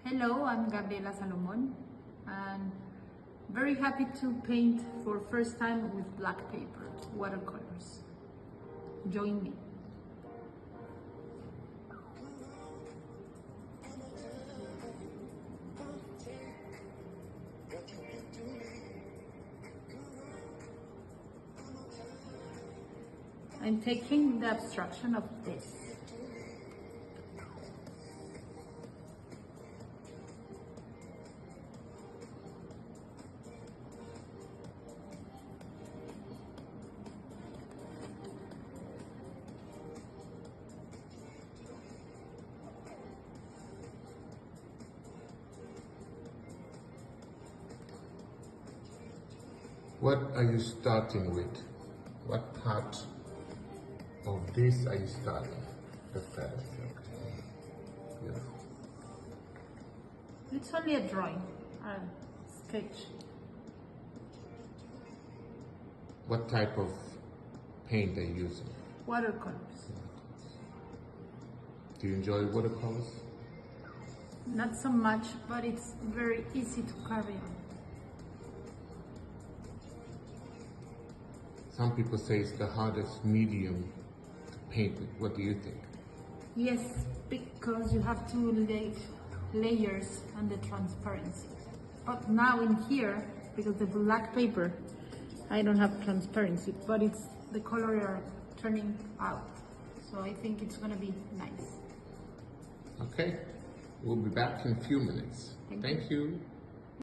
Hello, I'm Gabriela Salomon and very happy to paint for first time with black paper, watercolors. Join me. I'm taking the abstraction of this. What are you starting with? What part of this are you starting? The first, okay. Beautiful. It's only a drawing, a sketch. What type of paint are you using? Watercolors. Do you enjoy watercolors? Not so much, but it's very easy to carry on. Some people say it's the hardest medium to paint with. What do you think? Yes, because you have to lay layers and the transparency. But now in here, because the black paper, I don't have transparency, but it's the color are turning out. So I think it's gonna be nice. Okay, we'll be back in a few minutes. Thank Thank you.